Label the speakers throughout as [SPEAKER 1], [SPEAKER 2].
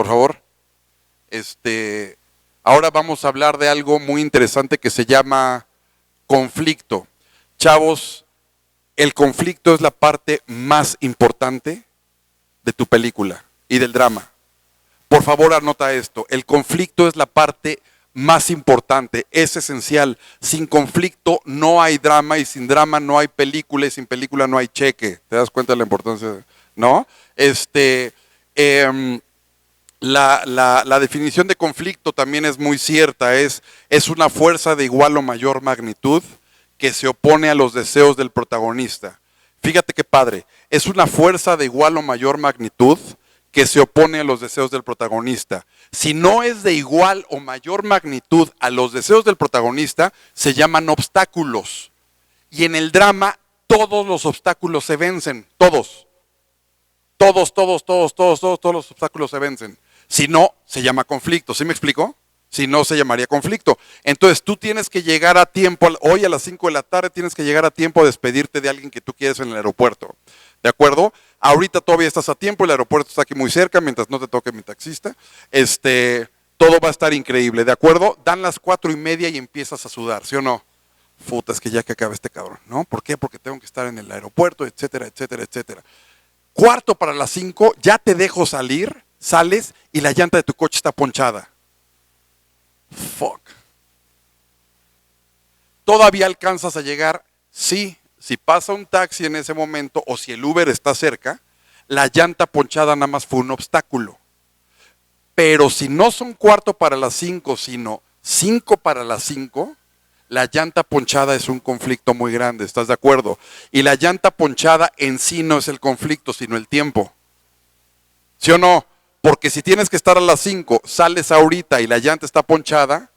[SPEAKER 1] favor. Ahora vamos a hablar de algo muy interesante que se llama conflicto. Chavos, el conflicto es la parte más importante de tu película y del drama. Por favor, anota esto. El conflicto es la parte más importante, es esencial. Sin conflicto no hay drama y sin drama no hay película y sin película no hay cheque. ¿Te das cuenta de la importancia? ¿No? La definición de conflicto también es muy cierta. Es una fuerza de igual o mayor magnitud que se opone a los deseos del protagonista. Fíjate qué padre. Es una fuerza de igual o mayor magnitud que se opone a los deseos del protagonista. Si no es de igual o mayor magnitud a los deseos del protagonista, se llaman obstáculos. Y en el drama, todos los obstáculos se vencen. Todos los obstáculos se vencen. Si no, se llama conflicto. ¿Sí me explico? Si no, se llamaría conflicto. Entonces, tú tienes que llegar a tiempo, hoy a las 5 de la tarde, tienes que llegar a tiempo a despedirte de alguien que tú quieres en el aeropuerto. ¿De acuerdo? Ahorita todavía estás a tiempo, el aeropuerto está aquí muy cerca, mientras no te toque mi taxista. Todo va a estar increíble, ¿de acuerdo? Dan las 4:30 y empiezas a sudar, ¿sí o no? Puta, es que ya que acabe este cabrón, ¿no? ¿Por qué? Porque tengo que estar en el aeropuerto, etcétera, etcétera, etcétera. 4:45, ya te dejo salir, sales y la llanta de tu coche está ponchada. Fuck. ¿Todavía alcanzas a llegar? Sí. Si pasa un taxi en ese momento o si el Uber está cerca, la llanta ponchada nada más fue un obstáculo. Pero si no son 4:45, sino 5:05, la llanta ponchada es un conflicto muy grande, ¿estás de acuerdo? Y la llanta ponchada en sí no es el conflicto, sino el tiempo. ¿Sí o no? Porque si tienes que estar a las 5, sales ahorita y la llanta está ponchada,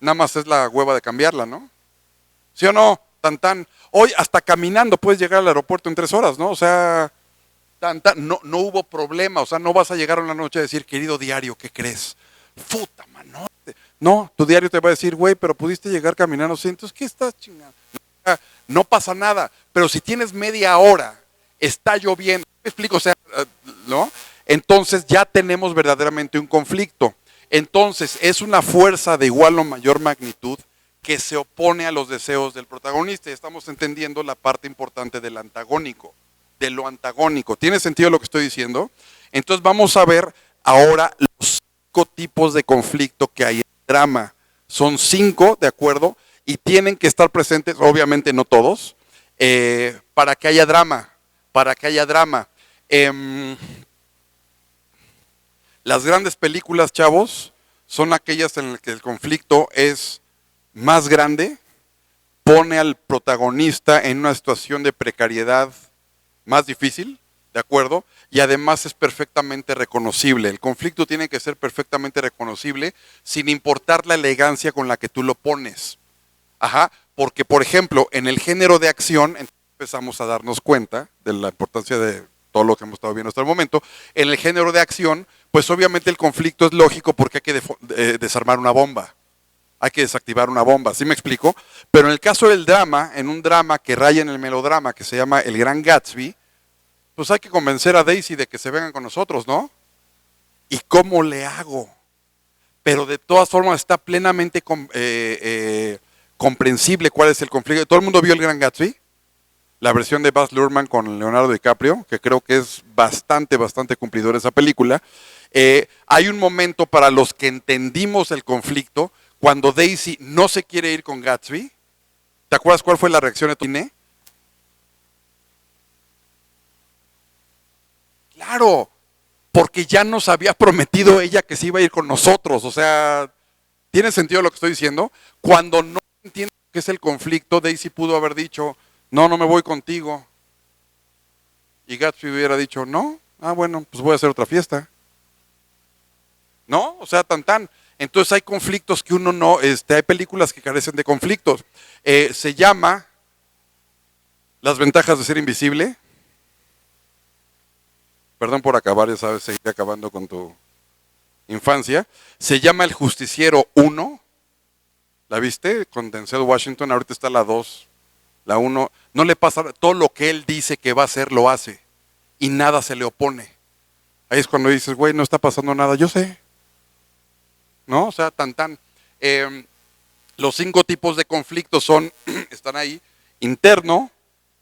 [SPEAKER 1] nada más es la hueva de cambiarla, ¿no? ¿Sí o no? Hoy hasta caminando puedes llegar al aeropuerto en 3 horas, ¿no? O sea, no hubo problema, o sea, no vas a llegar una noche a decir, querido diario, ¿qué crees? Puta, mano. No, tu diario te va a decir, güey, pero pudiste llegar caminando, ¿sí? Entonces, ¿qué estás chingando? No pasa nada, pero si tienes media hora, está lloviendo, ¿me explico? O sea, ¿no? Entonces ya tenemos verdaderamente un conflicto. Entonces, es una fuerza de igual o mayor magnitud que se opone a los deseos del protagonista. Y estamos entendiendo la parte importante del antagónico, de lo antagónico. ¿Tiene sentido lo que estoy diciendo? Entonces vamos a ver ahora los 5 tipos de conflicto que hay en el drama. Son 5, ¿de acuerdo? Y tienen que estar presentes, obviamente no todos, para que haya drama. Las grandes películas, chavos, son aquellas en las que el conflicto es más grande, pone al protagonista en una situación de precariedad más difícil, ¿de acuerdo? Y además es perfectamente reconocible. El conflicto tiene que ser perfectamente reconocible sin importar la elegancia con la que tú lo pones. Ajá, porque por ejemplo, en el género de acción, empezamos a darnos cuenta de la importancia de todo lo que hemos estado viendo hasta el momento. En el género de acción, pues obviamente el conflicto es lógico porque hay que desarmar una bomba. Hay que desactivar una bomba, ¿sí me explico? Pero en el caso del drama, en un drama que raya en el melodrama, que se llama El Gran Gatsby, pues hay que convencer a Daisy de que se vengan con nosotros, ¿no? ¿Y cómo le hago? Pero de todas formas está plenamente comprensible cuál es el conflicto. ¿Todo el mundo vio El Gran Gatsby? La versión de Baz Luhrmann con Leonardo DiCaprio, que creo que es bastante cumplidor esa película. Hay un momento para los que entendimos el conflicto, cuando Daisy no se quiere ir con Gatsby. ¿Te acuerdas cuál fue la reacción de Tine? Claro, porque ya nos había prometido ella que se iba a ir con nosotros. O sea, ¿tiene sentido lo que estoy diciendo? Cuando no entiende qué es el conflicto, Daisy pudo haber dicho, no me voy contigo. Y Gatsby hubiera dicho, no, bueno, pues voy a hacer otra fiesta. ¿No? O sea, Entonces hay conflictos que uno no, hay películas que carecen de conflictos. Se llama Las ventajas de ser invisible. Perdón por acabar, ya sabes, seguir acabando con tu infancia. Se llama El Justiciero 1. ¿La viste? Con Denzel Washington, ahorita está la 2. La 1, no le pasa, todo lo que él dice que va a hacer, lo hace. Y nada se le opone. Ahí es cuando dices, güey, no está pasando nada, yo sé, ¿no? O sea, tan tan. Eh, los 5 tipos de conflictos son, están ahí, interno,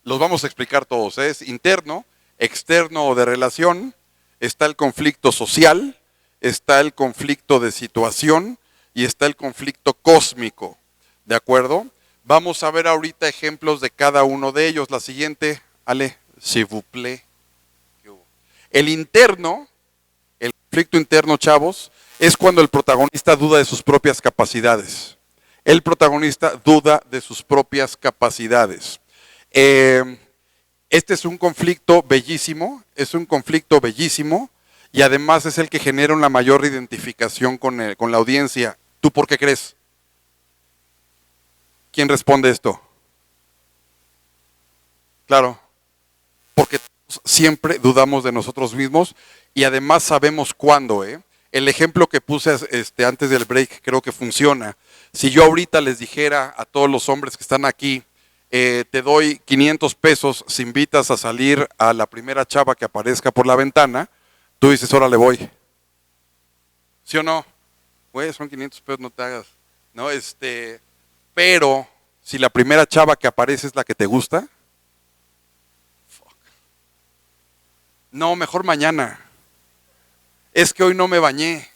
[SPEAKER 1] los vamos a explicar todos, ¿eh? Es interno, externo o de relación, está el conflicto social, está el conflicto de situación y está el conflicto cósmico, ¿de acuerdo? Vamos a ver ahorita ejemplos de cada uno de ellos. La siguiente, Ale, s'il vous plaît. El interno, el conflicto interno, chavos, es cuando el protagonista duda de sus propias capacidades. El protagonista duda de sus propias capacidades. Este es un conflicto bellísimo, y además es el que genera una mayor identificación con la audiencia. ¿Tú por qué crees? ¿Quién responde esto? Claro, porque siempre dudamos de nosotros mismos y además sabemos cuándo, ¿eh? El ejemplo que puse antes del break creo que funciona. Si yo ahorita les dijera a todos los hombres que están aquí, te doy 500 pesos si invitas a salir a la primera chava que aparezca por la ventana, tú dices, órale voy. ¿Sí o no? Güey, son 500 pesos, no te hagas. No, pero si la primera chava que aparece es la que te gusta, no, mejor mañana. Es que hoy no me bañé.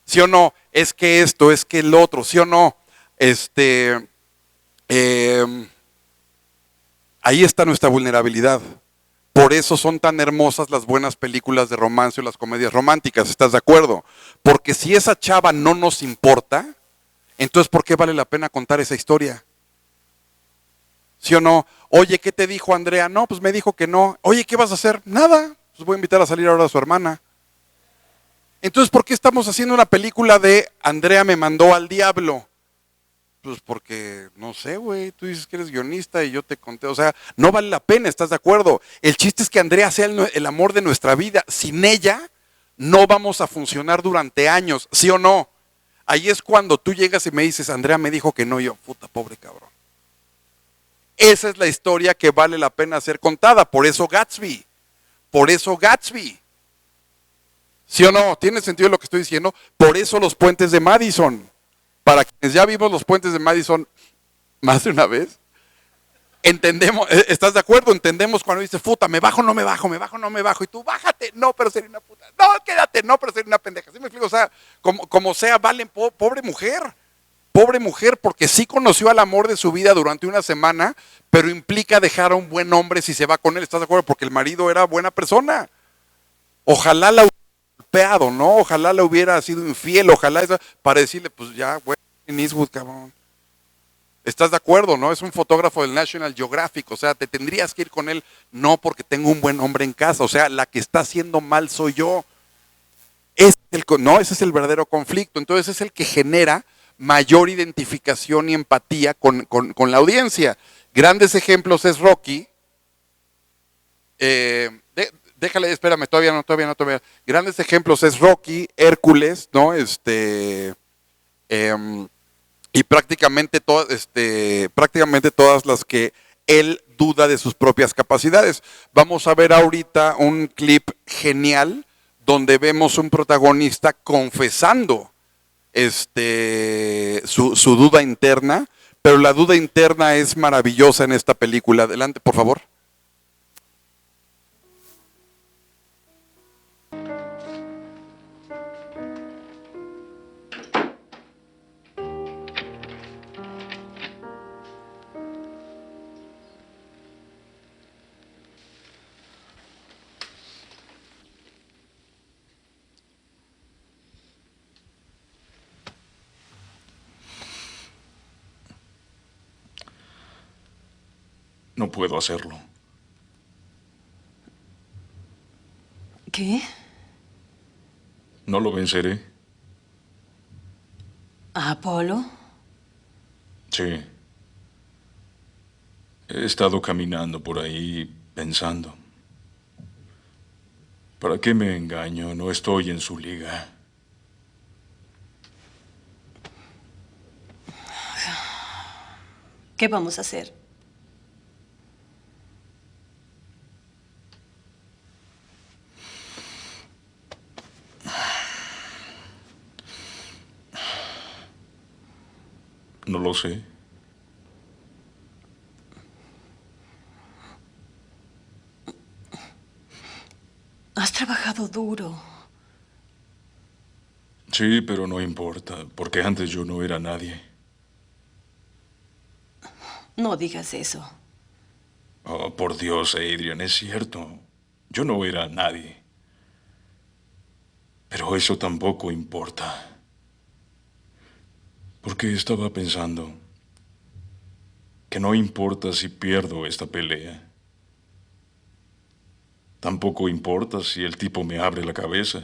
[SPEAKER 1] ¿Sí o no? Es que esto, es que el otro, ¿sí o no? Ahí está nuestra vulnerabilidad. Por eso son tan hermosas las buenas películas de romance o las comedias románticas, ¿estás de acuerdo? Porque si esa chava no nos importa, entonces ¿por qué vale la pena contar esa historia? ¿Sí o no? Oye, ¿qué te dijo Andrea? No, pues me dijo que no. Oye, ¿qué vas a hacer? Nada. Pues voy a invitar a salir ahora a su hermana. Entonces, ¿por qué estamos haciendo una película de Andrea me mandó al diablo? Pues porque, no sé, güey, tú dices que eres guionista y yo te conté, o sea, no vale la pena, ¿estás de acuerdo? El chiste es que Andrea sea el amor de nuestra vida. Sin ella, no vamos a funcionar durante años, ¿sí o no? Ahí es cuando tú llegas y me dices, Andrea me dijo que no, yo, puta, pobre cabrón. Esa es la historia que vale la pena ser contada, por eso Gatsby. Por eso Gatsby. ¿Sí o no? ¿Tiene sentido lo que estoy diciendo? Por eso los puentes de Madison. Para quienes ya vimos los puentes de Madison más de una vez, entendemos, ¿estás de acuerdo? Entendemos cuando dices, puta, me bajo, no me bajo, me bajo, no me bajo, y tú bájate, no, pero sería una puta, no, quédate, no, pero sería una pendeja. ¿Sí me explico? O sea, como sea, valen, pobre mujer, porque sí conoció al amor de su vida durante una semana, pero implica dejar a un buen hombre si se va con él, ¿estás de acuerdo? Porque el marido era buena persona. Ojalá la hubiera golpeado, ¿no? Ojalá la hubiera sido infiel, ojalá para decirle, pues ya, güey, en Eastwood, cabrón. ¿Estás de acuerdo, no? Es un fotógrafo del National Geographic, o sea, te tendrías que ir con él, no porque tengo un buen hombre en casa, o sea, la que está haciendo mal soy yo. No, ese es el verdadero conflicto, entonces es el que genera mayor identificación y empatía con la audiencia. Grandes ejemplos es Rocky. Déjale, espérame, todavía. Grandes ejemplos es Rocky, Hércules, ¿no? Y prácticamente todas las que él duda de sus propias capacidades. Vamos a ver ahorita un clip genial donde vemos un protagonista confesando su duda interna, pero la duda interna es maravillosa en esta película. Adelante, por favor.
[SPEAKER 2] No puedo hacerlo.
[SPEAKER 3] ¿Qué?
[SPEAKER 2] No lo venceré.
[SPEAKER 3] ¿A Apolo?
[SPEAKER 2] Sí. He estado caminando por ahí pensando. ¿Para qué me engaño? No estoy en su liga.
[SPEAKER 3] ¿Qué vamos a hacer?
[SPEAKER 2] no lo sé.
[SPEAKER 3] Has trabajado duro.
[SPEAKER 2] Sí, pero no importa, porque antes yo no era nadie.
[SPEAKER 3] No digas eso.
[SPEAKER 2] Oh, por Dios, Adrian, es cierto. Yo no era nadie. Pero eso tampoco importa. Porque estaba pensando que no importa si pierdo esta pelea. Tampoco importa si el tipo me abre la cabeza.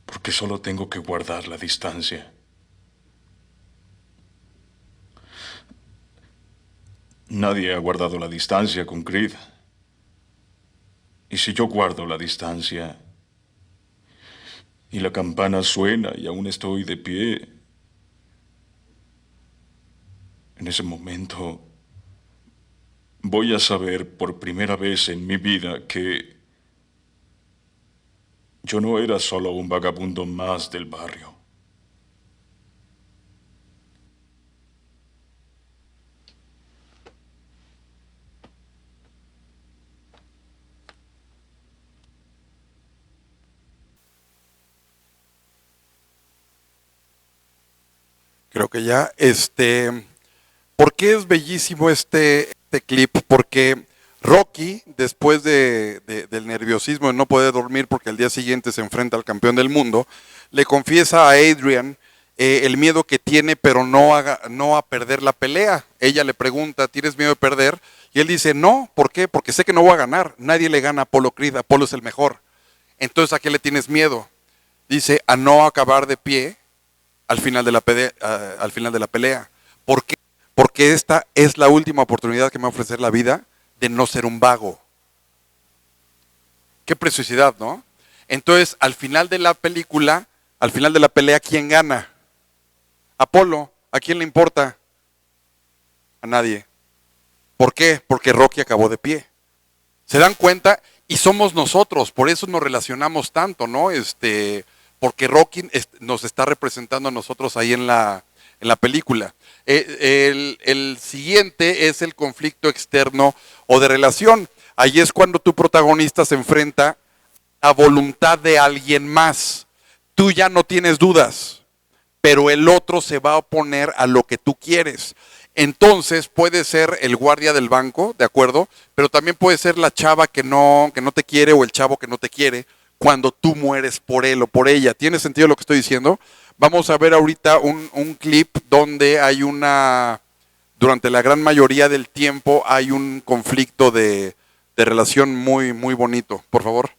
[SPEAKER 2] Porque solo tengo que guardar la distancia. Nadie ha guardado la distancia con Creed. Y si yo guardo la distancia y la campana suena y aún estoy de pie, en ese momento voy a saber por primera vez en mi vida que yo no era solo un vagabundo más del barrio.
[SPEAKER 1] Creo que ya, ¿por qué es bellísimo este clip? Porque Rocky, después del nerviosismo de no poder dormir porque al día siguiente se enfrenta al campeón del mundo, le confiesa a Adrian el miedo que tiene, pero no a perder la pelea. Ella le pregunta, ¿tienes miedo de perder? Y él dice, no, ¿por qué? Porque sé que no voy a ganar. Nadie le gana a Apollo Creed, Apolo es el mejor. Entonces, ¿a qué le tienes miedo? Dice, a no acabar de pie al final de la pelea. ¿Por qué? Porque esta es la última oportunidad que me va a ofrecer la vida de no ser un vago. Qué preciosidad, ¿no? Entonces, al final de la película, al final de la pelea, ¿quién gana? Apolo. ¿A quién le importa? A nadie. ¿Por qué? Porque Rocky acabó de pie. ¿Se dan cuenta? Y somos nosotros, por eso nos relacionamos tanto, ¿no? Porque Rocky nos está representando a nosotros ahí en la película. El siguiente es el conflicto externo o de relación. Ahí es cuando tu protagonista se enfrenta a voluntad de alguien más. Tú ya no tienes dudas, pero el otro se va a oponer a lo que tú quieres. Entonces puede ser el guardia del banco, ¿de acuerdo? Pero también puede ser la chava que no te quiere o el chavo que no te quiere cuando tú mueres por él o por ella. ¿Tiene sentido lo que estoy diciendo? Vamos a ver ahorita un clip donde hay durante la gran mayoría del tiempo hay un conflicto de relación muy, muy bonito. Por favor.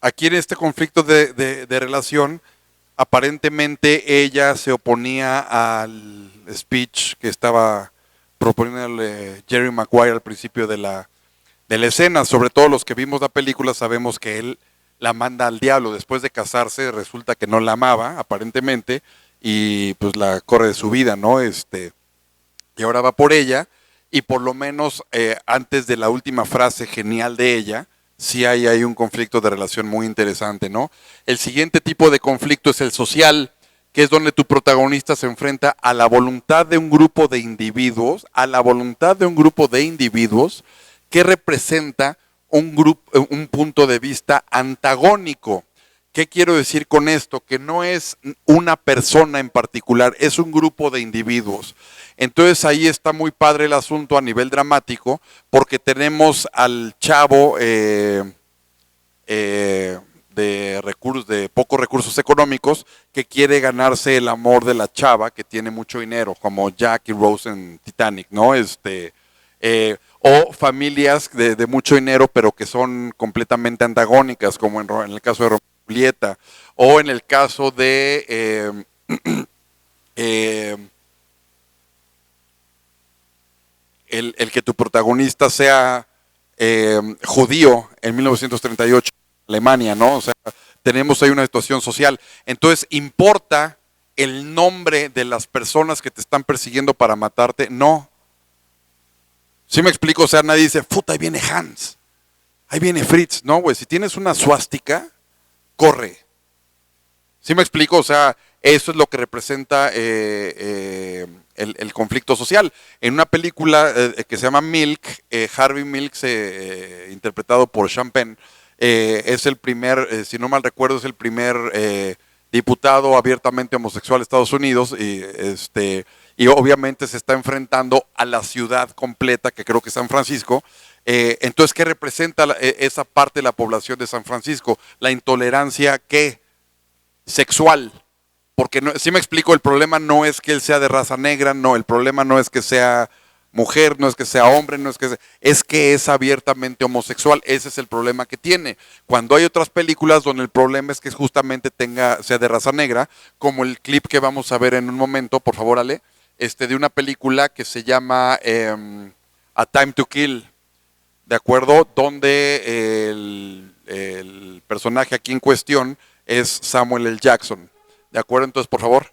[SPEAKER 1] Aquí en este conflicto de relación, aparentemente ella se oponía al speech que estaba proponiéndole Jerry Maguire al principio de la escena. Sobre todo los que vimos la película sabemos que él la manda al diablo. Después de casarse resulta que no la amaba, aparentemente, y pues la corre de su vida, ¿no? Y ahora va por ella, y por lo menos antes de la última frase genial de ella, sí hay un conflicto de relación muy interesante, ¿no? El siguiente tipo de conflicto es el social, que es donde tu protagonista se enfrenta a la voluntad de un grupo de individuos, que representa un punto de vista antagónico. ¿Qué quiero decir con esto? Que no es una persona en particular, es un grupo de individuos. Entonces ahí está muy padre el asunto a nivel dramático, porque tenemos al chavo de pocos recursos económicos que quiere ganarse el amor de la chava que tiene mucho dinero, como Jack y Rose en Titanic, ¿no? O familias de mucho dinero, pero que son completamente antagónicas, como en el caso de Romeo y Julieta, o en el caso de el que tu protagonista sea judío en 1938, Alemania, ¿no? O sea, tenemos ahí una situación social. Entonces, ¿importa el nombre de las personas que te están persiguiendo para matarte? No. ¿Sí me explico? O sea, nadie dice, puta, ahí viene Hans, ahí viene Fritz. No, güey, si tienes una suástica, corre. ¿Sí me explico? O sea, eso es lo que representa el conflicto social. En una película que se llama Milk, Harvey Milk, interpretado por Sean Penn, es el primer, si no mal recuerdo, es el primer diputado abiertamente homosexual de Estados Unidos, y obviamente se está enfrentando a la ciudad completa, que creo que es San Francisco. Entonces, ¿qué representa esa parte de la población de San Francisco? La intolerancia, ¿qué? Sexual. Porque si me explico, el problema no es que él sea de raza negra, no, el problema no es que sea mujer, no es que sea hombre, es que es abiertamente homosexual. Ese es el problema que tiene. Cuando hay otras películas donde el problema es que justamente sea de raza negra, como el clip que vamos a ver en un momento, por favor, Ale, de una película que se llama A Time to Kill, ¿de acuerdo? Donde el personaje aquí en cuestión es Samuel L. Jackson. ¿De acuerdo? Entonces, por favor.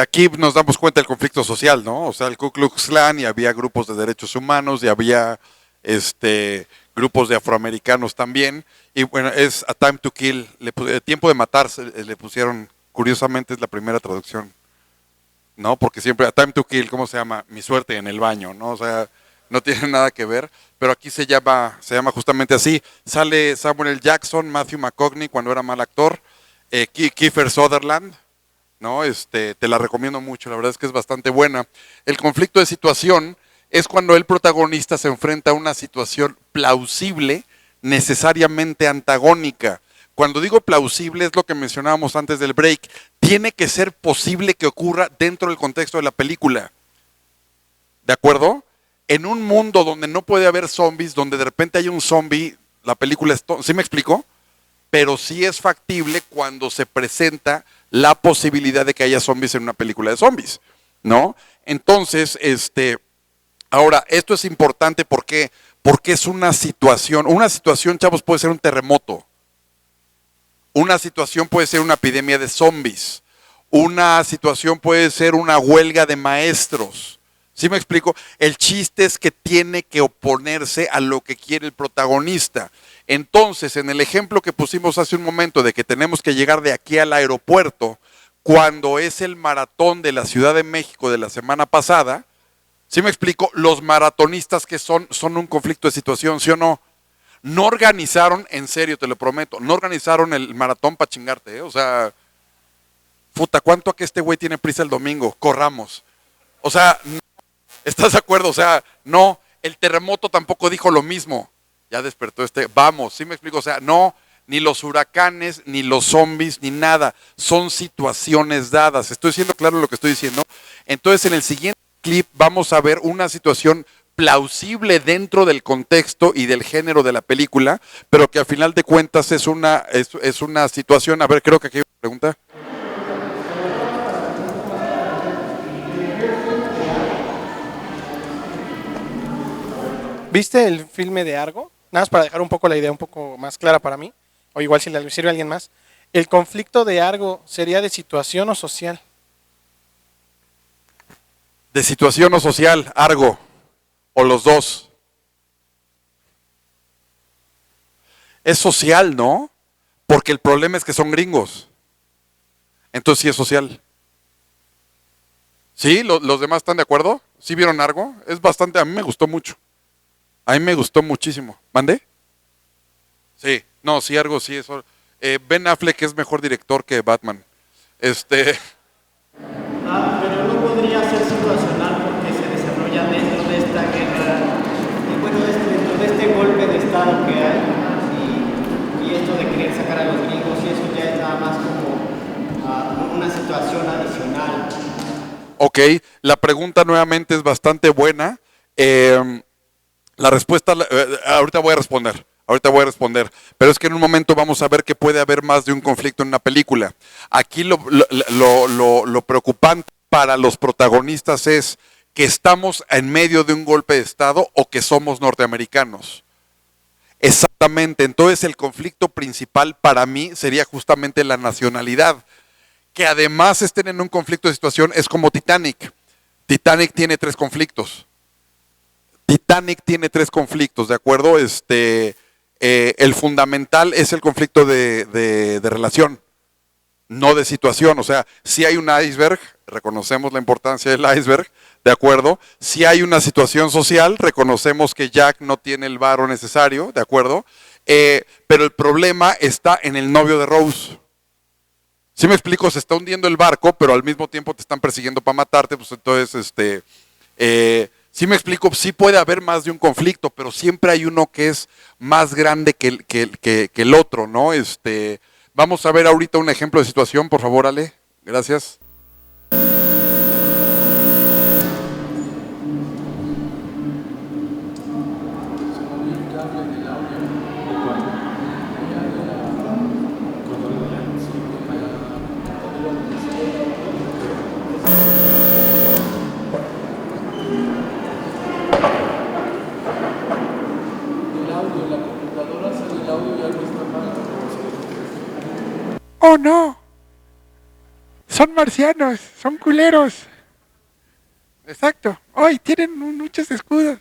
[SPEAKER 1] Aquí nos damos cuenta del conflicto social, ¿no? O sea, el Ku Klux Klan y había grupos de derechos humanos y había grupos de afroamericanos también. Y bueno, es A Time to Kill, Tiempo de Matar, le pusieron, curiosamente es la primera traducción, ¿no? Porque siempre A Time to Kill, ¿cómo se llama? Mi suerte en el baño, ¿no? O sea, no tiene nada que ver, pero aquí se llama justamente así. Sale Samuel L. Jackson, Matthew McConaughey cuando era mal actor, Kiefer Sutherland, ¿no? Te la recomiendo mucho, la verdad es que es bastante buena. El conflicto de situación es cuando el protagonista se enfrenta a una situación plausible, necesariamente antagónica. Cuando digo plausible es lo que mencionábamos antes del break, tiene que ser posible que ocurra dentro del contexto de la película. ¿De acuerdo? En un mundo donde no puede haber zombies, donde de repente hay un zombie, la película es... ¿Sí me explico? Pero sí es factible cuando se presenta la posibilidad de que haya zombies en una película de zombies, ¿no? Entonces, ahora, esto es importante porque es una situación, chavos, puede ser un terremoto, una situación puede ser una epidemia de zombies, una situación puede ser una huelga de maestros. ¿Sí me explico? El chiste es que tiene que oponerse a lo que quiere el protagonista. Entonces, en el ejemplo que pusimos hace un momento de que tenemos que llegar de aquí al aeropuerto, cuando es el maratón de la Ciudad de México de la semana pasada, ¿sí me explico? Los maratonistas que son un conflicto de situación, ¿sí o no? No organizaron, en serio, te lo prometo, no organizaron el maratón para chingarte, ¿eh? O sea, puta, ¿cuánto a que este güey tiene prisa el domingo? Corramos. O sea, ¿estás de acuerdo? O sea, no, el terremoto tampoco dijo lo mismo. Ya despertó vamos, ¿sí me explico? O sea, no, ni los huracanes, ni los zombies, ni nada. Son situaciones dadas. ¿Estoy siendo claro lo que estoy diciendo? Entonces, en el siguiente clip vamos a ver una situación plausible dentro del contexto y del género de la película, pero que al final de cuentas es una situación. A ver, creo que aquí hay una pregunta.
[SPEAKER 4] ¿Viste el filme de Argo? Nada más para dejar un poco la idea un poco más clara para mí, o igual si le sirve a alguien más. ¿El conflicto de Argo sería de situación o social?
[SPEAKER 1] De situación o social, Argo, o los dos. Es social, ¿no? Porque el problema es que son gringos. Entonces sí es social. ¿Sí? ¿Los demás están de acuerdo? ¿Sí vieron Argo? Es bastante, a mí me gustó mucho. A mí me gustó muchísimo. ¿Mande? Sí, no, sí, Argo, sí. Eso. Ben Affleck es mejor director que Batman.
[SPEAKER 5] Pero no podría ser situacional porque se desarrolla dentro de esta guerra, dentro de este golpe de Estado que hay, y esto de querer sacar a los gringos, y eso ya es nada más como una situación adicional.
[SPEAKER 1] Ok, la pregunta nuevamente es bastante buena. La respuesta, ahorita voy a responder, pero es que en un momento vamos a ver que puede haber más de un conflicto en una película. Aquí lo preocupante para los protagonistas es que estamos en medio de un golpe de Estado o que somos norteamericanos. Exactamente, entonces el conflicto principal para mí sería justamente la nacionalidad. Que además estén en un conflicto de situación es como Titanic. Titanic tiene tres conflictos, ¿de acuerdo? El fundamental es el conflicto de relación, no de situación. O sea, si hay un iceberg, reconocemos la importancia del iceberg, ¿de acuerdo? Si hay una situación social, reconocemos que Jack no tiene el varo necesario, ¿de acuerdo? Pero el problema está en el novio de Rose. ¿Sí me explico? Se está hundiendo el barco, pero al mismo tiempo te están persiguiendo para matarte, pues entonces, ¿sí me explico? Sí puede haber más de un conflicto, pero siempre hay uno que es más grande que el otro, ¿no? Vamos a ver ahorita un ejemplo de situación, por favor, Ale. Gracias. Oh, no. son marcianos, son culeros. Exacto. Hoy tienen muchos escudos.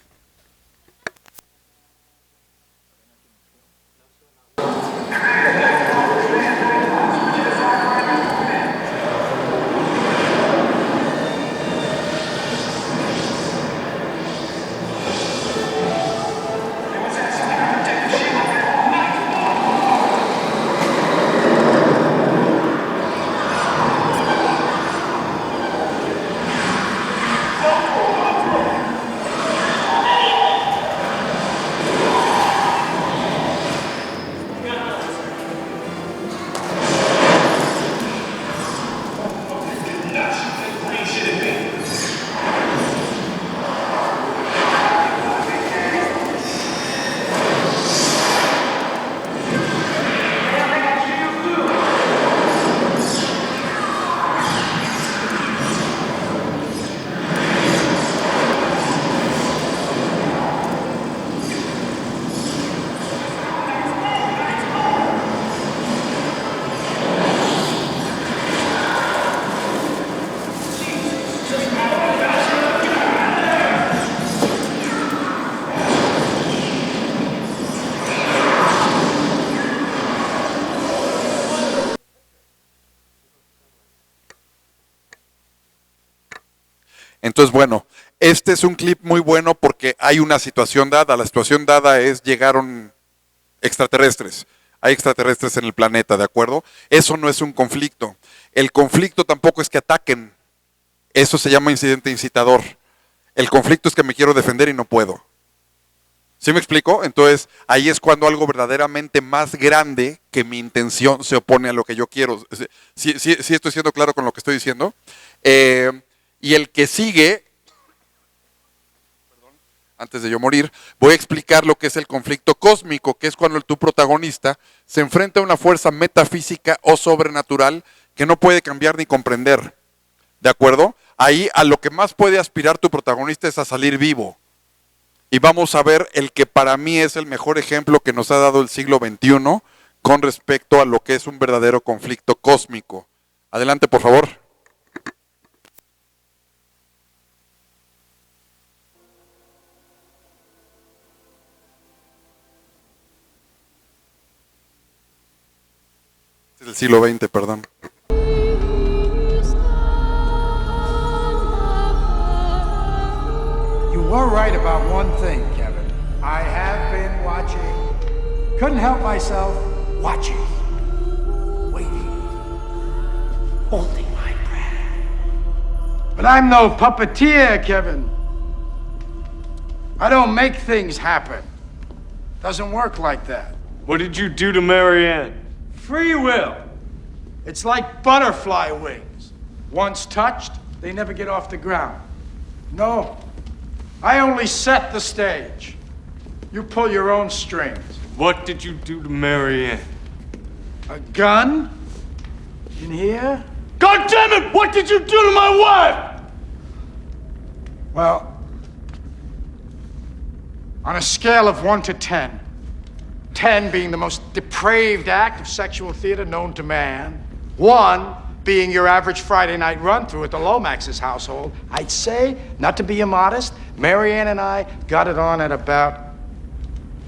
[SPEAKER 1] Entonces, bueno, este es un clip muy bueno porque hay una situación dada. La situación dada es llegaron extraterrestres. Hay extraterrestres en el planeta, ¿de acuerdo? Eso no es un conflicto. El conflicto tampoco es que ataquen. Eso se llama incidente incitador. El conflicto es que me quiero defender y no puedo. ¿Sí me explico? Entonces, ahí es cuando algo verdaderamente más grande que mi intención se opone a lo que yo quiero. ¿Sí estoy siendo claro con lo que estoy diciendo? Y el que sigue, antes de yo morir, voy a explicar lo que es el conflicto cósmico, que es cuando tu protagonista se enfrenta a una fuerza metafísica o sobrenatural que no puede cambiar ni comprender. ¿De acuerdo? Ahí a lo que más puede aspirar tu protagonista es a salir vivo. Y vamos a ver el que para mí es el mejor ejemplo que nos ha dado el siglo XXI con respecto a lo que es un verdadero conflicto cósmico. Adelante, por favor. Es del siglo XX, perdón.
[SPEAKER 6] You were right about one thing, Kevin. I have been watching. Couldn't help myself watching. Waiting. Holding my breath. But I'm no puppeteer, Kevin. I don't make things happen. Doesn't work like that.
[SPEAKER 7] What did you do to Marianne?
[SPEAKER 6] Free will. It's like butterfly wings. Once touched, they never get off the ground. No. I only set the stage. You pull your own strings.
[SPEAKER 7] What did you do to Marianne?
[SPEAKER 6] A gun? In here?
[SPEAKER 7] God damn it! What did you do to my wife?
[SPEAKER 6] Well, on a scale of 1 to 10, 10 being the most depraved act of sexual theater known to man, 1 being your average Friday night run-through at the Lomax's household, I'd say, not to be immodest, Marianne and I got it on at about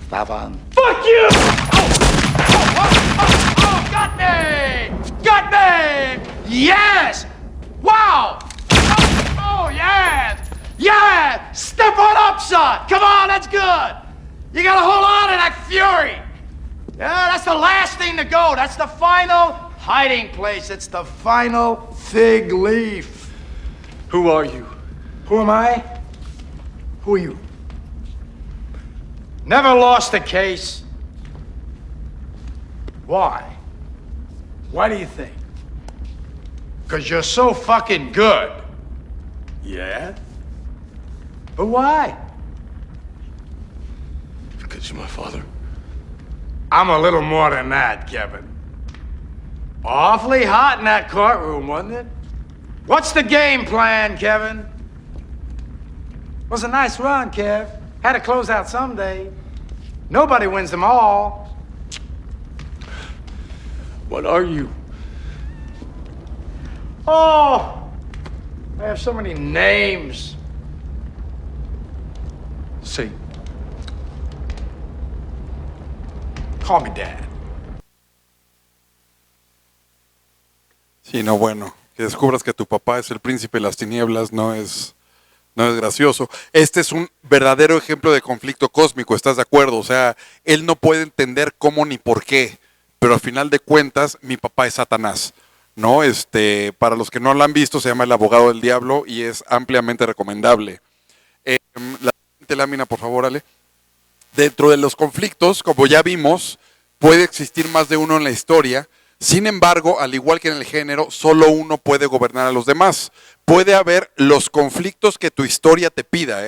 [SPEAKER 6] 7.
[SPEAKER 7] Fuck you!
[SPEAKER 6] Oh, got me! Got me! Yes! Wow! Oh, yes! Yeah! Step on up, son! Come on, that's good! You gotta hold on to that fury! Yeah, that's the last thing to go. That's the final hiding place. It's the final fig leaf.
[SPEAKER 7] Who are you?
[SPEAKER 6] Who am I? Who are you? Never lost a case. Why? Why do you think? Because you're so fucking good. Yeah? But why?
[SPEAKER 7] Because you're my father.
[SPEAKER 6] I'm a little more than that, Kevin. Awfully hot in that courtroom, wasn't it? What's the game plan, Kevin? Was a nice run, Kev. Had to close out someday. Nobody wins them all.
[SPEAKER 7] What are you?
[SPEAKER 6] Oh, I have so many names. See, call me Dad.
[SPEAKER 1] Sí, no, bueno, que descubras que tu papá es el príncipe de las tinieblas no es gracioso. Este es un verdadero ejemplo de conflicto cósmico, ¿estás de acuerdo? O sea, él no puede entender cómo ni por qué, pero al final de cuentas, mi papá es Satanás, ¿no? Para los que no lo han visto, se llama El abogado del diablo y es ampliamente recomendable. La siguiente lámina, por favor, Ale. Dentro de los conflictos, como ya vimos, puede existir más de uno en la historia. Sin embargo, al igual que en el género, solo uno puede gobernar a los demás. Puede haber los conflictos que tu historia te pida,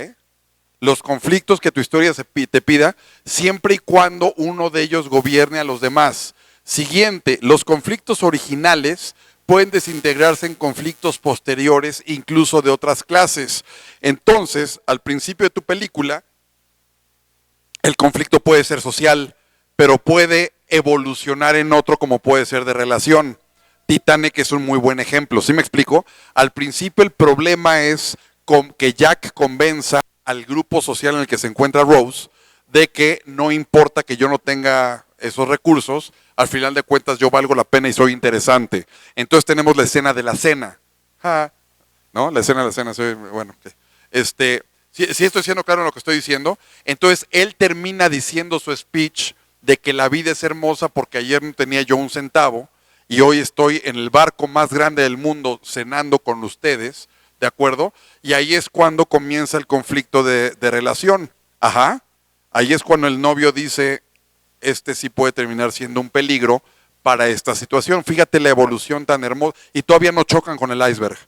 [SPEAKER 1] los conflictos que tu historia te pida, siempre y cuando uno de ellos gobierne a los demás. Siguiente, los conflictos originales pueden desintegrarse en conflictos posteriores, incluso de otras clases. Entonces, al principio de tu película, el conflicto puede ser social, pero puede evolucionar en otro como puede ser de relación. Titanic es un muy buen ejemplo, ¿sí me explico? Al principio el problema es que Jack convenza al grupo social en el que se encuentra Rose de que no importa que yo no tenga esos recursos, al final de cuentas yo valgo la pena y soy interesante. Entonces tenemos la escena de la cena. ¿No? La escena de la cena, bueno. Si estoy siendo claro en lo que estoy diciendo, entonces él termina diciendo su speech de que la vida es hermosa porque ayer no tenía yo un centavo y hoy estoy en el barco más grande del mundo cenando con ustedes, ¿de acuerdo? Y ahí es cuando comienza el conflicto de relación. Ahí es cuando el novio dice, sí puede terminar siendo un peligro para esta situación. Fíjate la evolución tan hermosa y todavía no chocan con el iceberg.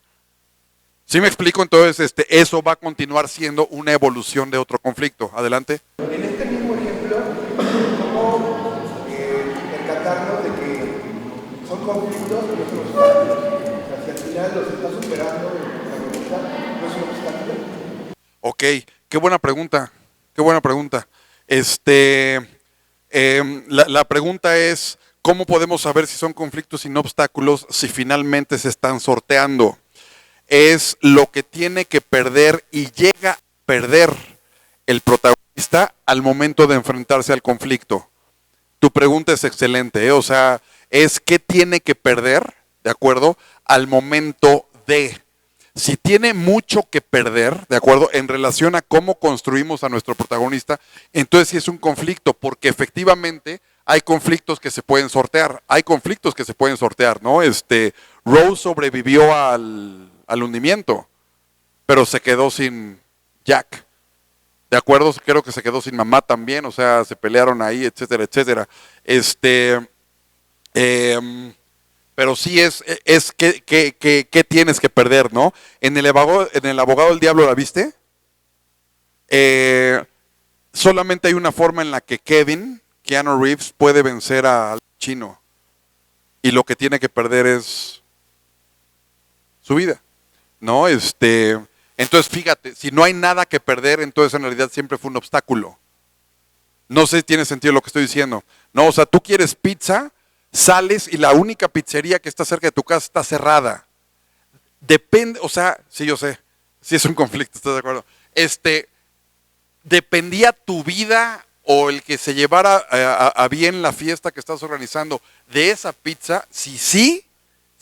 [SPEAKER 1] ¿Sí me explico? Entonces, eso va a continuar siendo una evolución de otro conflicto. Adelante.
[SPEAKER 8] En este mismo ejemplo, ¿cómo percatarnos de que son conflictos y no son obstáculos? O sea, si al final los está superando la voluntad, ¿no es un obstáculo?
[SPEAKER 1] Ok, qué buena pregunta. Qué buena pregunta. La pregunta es, ¿cómo podemos saber si son conflictos y no obstáculos si finalmente se están sorteando? Es lo que tiene que perder y llega a perder el protagonista al momento de enfrentarse al conflicto. Tu pregunta es excelente, o sea, es qué tiene que perder, ¿de acuerdo? Al momento de. Si tiene mucho que perder, ¿de acuerdo? En relación a cómo construimos a nuestro protagonista, entonces sí es un conflicto, porque efectivamente hay conflictos que se pueden sortear, ¿no? Rose sobrevivió al hundimiento, pero se quedó sin Jack. ¿De acuerdo? Creo que se quedó sin mamá también, o sea, se pelearon ahí, etcétera, etcétera. Pero sí es que tienes que perder, ¿no? En el abogado del diablo, ¿la viste? Solamente hay una forma en la que Keanu Reeves, puede vencer al chino. Y lo que tiene que perder es su vida, ¿no? Entonces, fíjate, si no hay nada que perder, entonces en realidad siempre fue un obstáculo. No sé si tiene sentido lo que estoy diciendo. No, o sea, tú quieres pizza, sales y la única pizzería que está cerca de tu casa está cerrada. Depende, o sea, sí, yo sé, sí es un conflicto, ¿estás de acuerdo? Dependía tu vida o el que se llevara a bien la fiesta que estás organizando de esa pizza, sí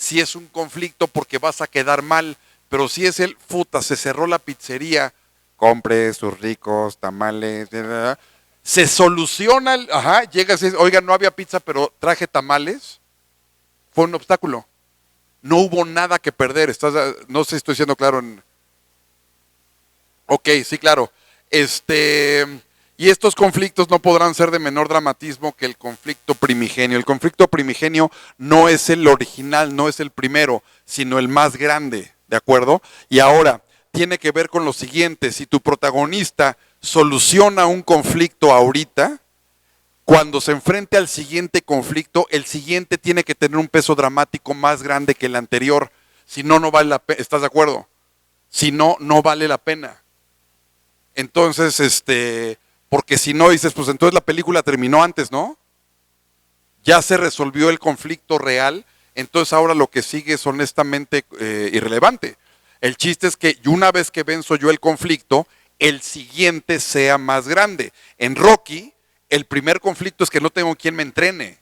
[SPEAKER 1] es un conflicto porque vas a quedar mal, pero si es se cerró la pizzería, compre sus ricos tamales, se soluciona, llegas y dices, oiga, no había pizza, pero traje tamales, fue un obstáculo. No hubo nada que perder, no sé si estoy siendo claro Ok, sí, claro. Y estos conflictos no podrán ser de menor dramatismo que el conflicto primigenio. El conflicto primigenio no es el original, no es el primero, sino el más grande, ¿de acuerdo? Y ahora, tiene que ver con lo siguiente, si tu protagonista soluciona un conflicto ahorita, cuando se enfrente al siguiente conflicto, el siguiente tiene que tener un peso dramático más grande que el anterior, si no, no vale la pena, ¿estás de acuerdo? Si no, no vale la pena. Entonces, porque si no dices, pues entonces la película terminó antes, ¿no? Ya se resolvió el conflicto real, entonces ahora lo que sigue es honestamente irrelevante. El chiste es que una vez que venzo yo el conflicto, el siguiente sea más grande. En Rocky, el primer conflicto es que no tengo quien me entrene.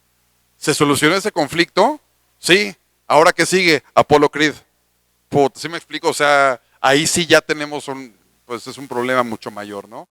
[SPEAKER 1] ¿Se solucionó ese conflicto? Sí. Ahora que sigue, Apollo Creed. ¿Sí me explico? O sea, ahí sí ya tenemos pues es un problema mucho mayor, ¿no?